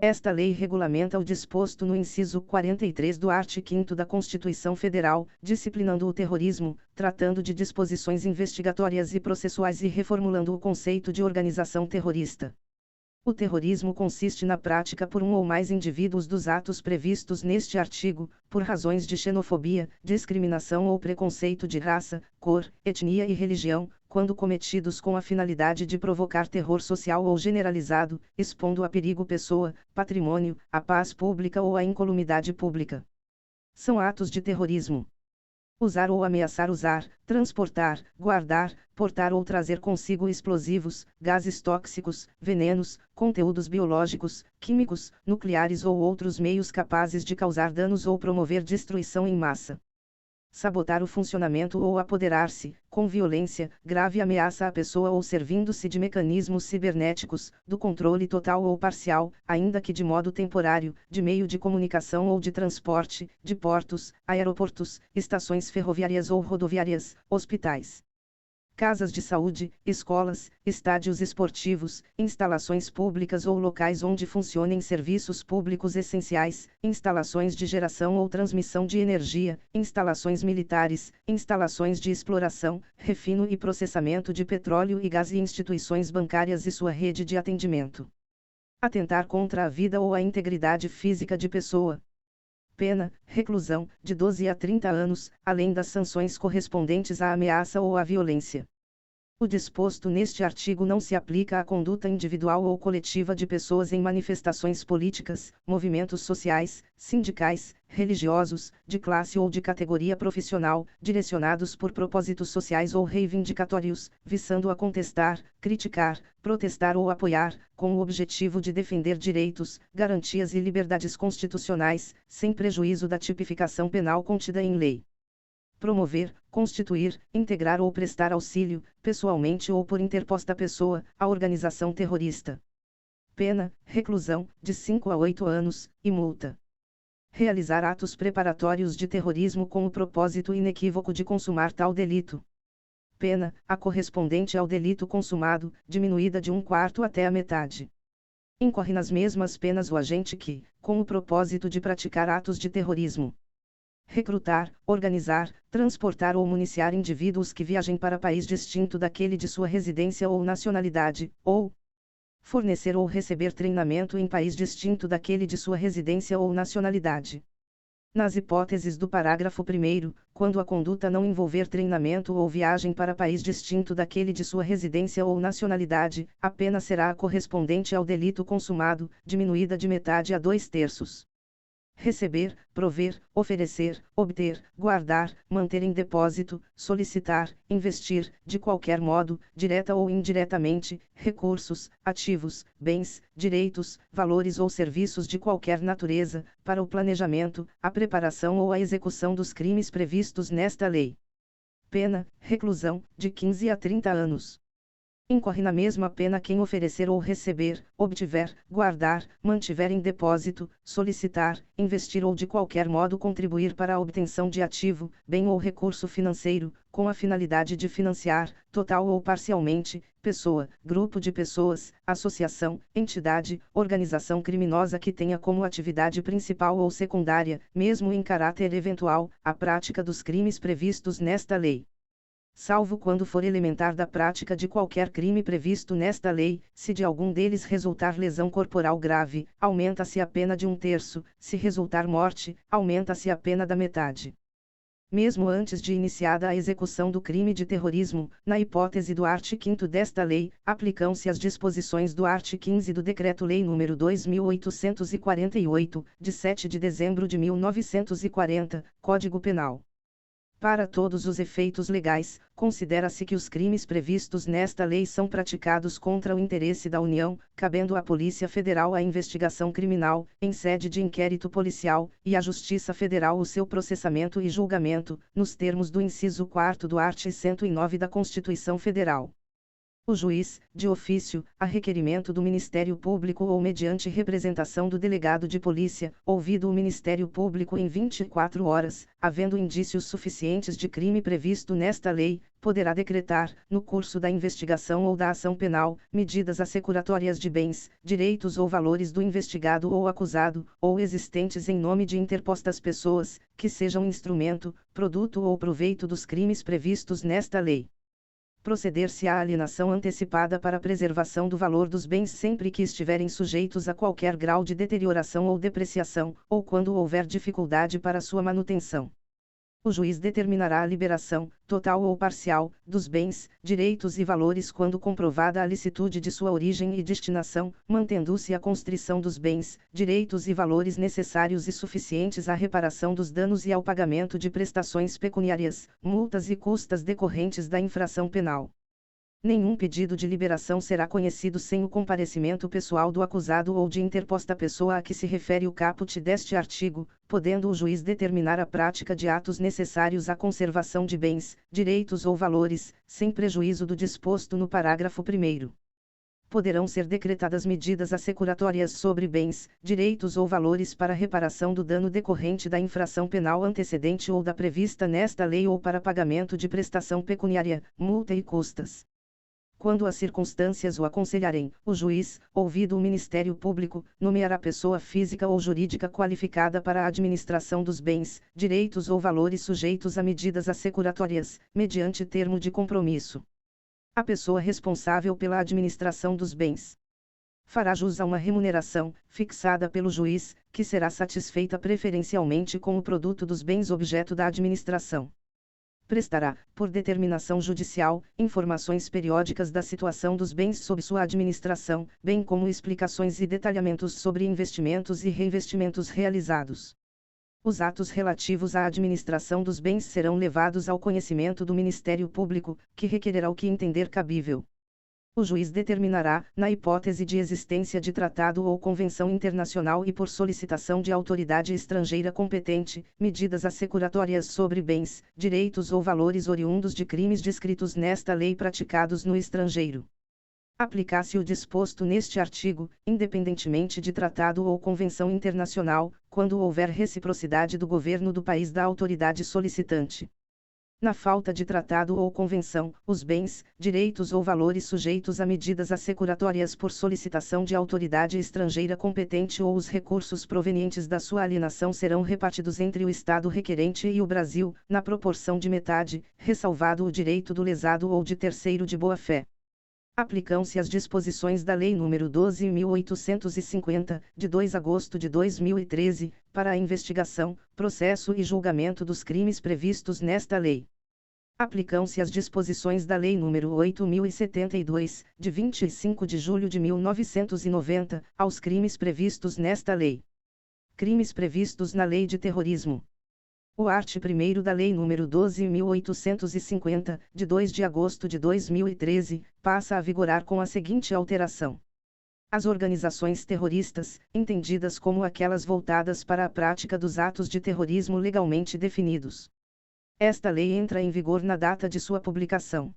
Esta lei regulamenta o disposto no inciso 43 do art. 5º da Constituição Federal, disciplinando o terrorismo, tratando de disposições investigatórias e processuais e reformulando o conceito de organização terrorista. O terrorismo consiste na prática por um ou mais indivíduos dos atos previstos neste artigo, por razões de xenofobia, discriminação ou preconceito de raça, cor, etnia e religião, quando cometidos com a finalidade de provocar terror social ou generalizado, expondo a perigo pessoa, patrimônio, a paz pública ou a incolumidade pública. São atos de terrorismo: usar ou ameaçar usar, transportar, guardar, portar ou trazer consigo explosivos, gases tóxicos, venenos, conteúdos biológicos, químicos, nucleares ou outros meios capazes de causar danos ou promover destruição em massa. Sabotar o funcionamento ou apoderar-se, com violência, grave ameaça à pessoa ou servindo-se de mecanismos cibernéticos, do controle total ou parcial, ainda que de modo temporário, de meio de comunicação ou de transporte, de portos, aeroportos, estações ferroviárias ou rodoviárias, hospitais, casas de saúde, escolas, estádios esportivos, instalações públicas ou locais onde funcionem serviços públicos essenciais, instalações de geração ou transmissão de energia, instalações militares, instalações de exploração, refino e processamento de petróleo e gás e instituições bancárias e sua rede de atendimento. Atentar contra a vida ou a integridade física de pessoa. Pena, reclusão, de 12 a 30 anos, além das sanções correspondentes à ameaça ou à violência. O disposto neste artigo não se aplica à conduta individual ou coletiva de pessoas em manifestações políticas, movimentos sociais, sindicais, religiosos, de classe ou de categoria profissional, direcionados por propósitos sociais ou reivindicatórios, visando a contestar, criticar, protestar ou apoiar, com o objetivo de defender direitos, garantias e liberdades constitucionais, sem prejuízo da tipificação penal contida em lei. Promover, constituir, integrar ou prestar auxílio, pessoalmente ou por interposta pessoa, à organização terrorista. Pena, reclusão, de 5 a 8 anos, e multa. Realizar atos preparatórios de terrorismo com o propósito inequívoco de consumar tal delito. Pena, a correspondente ao delito consumado, diminuída de 1/4 até a metade. Incorre nas mesmas penas o agente que, com o propósito de praticar atos de terrorismo, recrutar, organizar, transportar ou municiar indivíduos que viajem para país distinto daquele de sua residência ou nacionalidade, ou fornecer ou receber treinamento em país distinto daquele de sua residência ou nacionalidade. Nas hipóteses do parágrafo 1º, quando a conduta não envolver treinamento ou viagem para país distinto daquele de sua residência ou nacionalidade, a pena será a correspondente ao delito consumado, diminuída de metade a 2/3. Receber, prover, oferecer, obter, guardar, manter em depósito, solicitar, investir, de qualquer modo, direta ou indiretamente, recursos, ativos, bens, direitos, valores ou serviços de qualquer natureza, para o planejamento, a preparação ou a execução dos crimes previstos nesta lei. Pena, reclusão, de 15 a 30 anos. Incorre na mesma pena quem oferecer ou receber, obtiver, guardar, mantiver em depósito, solicitar, investir ou de qualquer modo contribuir para a obtenção de ativo, bem ou recurso financeiro, com a finalidade de financiar, total ou parcialmente, pessoa, grupo de pessoas, associação, entidade, organização criminosa que tenha como atividade principal ou secundária, mesmo em caráter eventual, a prática dos crimes previstos nesta lei. Salvo quando for elementar da prática de qualquer crime previsto nesta lei, se de algum deles resultar lesão corporal grave, aumenta-se a pena de 1/3, se resultar morte, aumenta-se a pena da metade. Mesmo antes de iniciada a execução do crime de terrorismo, na hipótese do art. 5º desta lei, aplicam-se as disposições do art. 15 do Decreto-Lei nº 2.848, de 7 de dezembro de 1940, Código Penal. Para todos os efeitos legais, considera-se que os crimes previstos nesta lei são praticados contra o interesse da União, cabendo à Polícia Federal a investigação criminal, em sede de inquérito policial, e à Justiça Federal o seu processamento e julgamento, nos termos do inciso 4º do art. 109 da Constituição Federal. O juiz, de ofício, a requerimento do Ministério Público ou mediante representação do delegado de polícia, ouvido o Ministério Público em 24 horas, havendo indícios suficientes de crime previsto nesta lei, poderá decretar, no curso da investigação ou da ação penal, medidas assecuratórias de bens, direitos ou valores do investigado ou acusado, ou existentes em nome de interpostas pessoas, que sejam instrumento, produto ou proveito dos crimes previstos nesta lei. Proceder-se à alienação antecipada para a preservação do valor dos bens sempre que estiverem sujeitos a qualquer grau de deterioração ou depreciação, ou quando houver dificuldade para sua manutenção. O juiz determinará a liberação, total ou parcial, dos bens, direitos e valores quando comprovada a licitude de sua origem e destinação, mantendo-se a constrição dos bens, direitos e valores necessários e suficientes à reparação dos danos e ao pagamento de prestações pecuniárias, multas e custas decorrentes da infração penal. Nenhum pedido de liberação será conhecido sem o comparecimento pessoal do acusado ou de interposta pessoa a que se refere o caput deste artigo, podendo o juiz determinar a prática de atos necessários à conservação de bens, direitos ou valores, sem prejuízo do disposto no parágrafo 1º. Poderão ser decretadas medidas assecuratórias sobre bens, direitos ou valores para reparação do dano decorrente da infração penal antecedente ou da prevista nesta lei ou para pagamento de prestação pecuniária, multa e custas. Quando as circunstâncias o aconselharem, o juiz, ouvido o Ministério Público, nomeará pessoa física ou jurídica qualificada para a administração dos bens, direitos ou valores sujeitos a medidas assecuratórias, mediante termo de compromisso. A pessoa responsável pela administração dos bens fará jus a uma remuneração, fixada pelo juiz, que será satisfeita preferencialmente com o produto dos bens objeto da administração. Prestará, por determinação judicial, informações periódicas da situação dos bens sob sua administração, bem como explicações e detalhamentos sobre investimentos e reinvestimentos realizados. Os atos relativos à administração dos bens serão levados ao conhecimento do Ministério Público, que requererá o que entender cabível. O juiz determinará, na hipótese de existência de tratado ou convenção internacional e por solicitação de autoridade estrangeira competente, medidas assecuratórias sobre bens, direitos ou valores oriundos de crimes descritos nesta lei praticados no estrangeiro. Aplicar-se o disposto neste artigo, independentemente de tratado ou convenção internacional, quando houver reciprocidade do governo do país da autoridade solicitante. Na falta de tratado ou convenção, os bens, direitos ou valores sujeitos a medidas assecuratórias por solicitação de autoridade estrangeira competente ou os recursos provenientes da sua alienação serão repartidos entre o Estado requerente e o Brasil, na proporção de metade, ressalvado o direito do lesado ou de terceiro de boa-fé. Aplicam-se as disposições da Lei nº 12.850, de 2 de agosto de 2013, para a investigação, processo e julgamento dos crimes previstos nesta lei. Aplicam-se as disposições da Lei nº 8.072, de 25 de julho de 1990, aos crimes previstos nesta lei. Crimes previstos na Lei de Terrorismo. O art. 1º da Lei nº 12.850, de 2 de agosto de 2013, passa a vigorar com a seguinte alteração. As organizações terroristas, entendidas como aquelas voltadas para a prática dos atos de terrorismo legalmente definidos. Esta lei entra em vigor na data de sua publicação.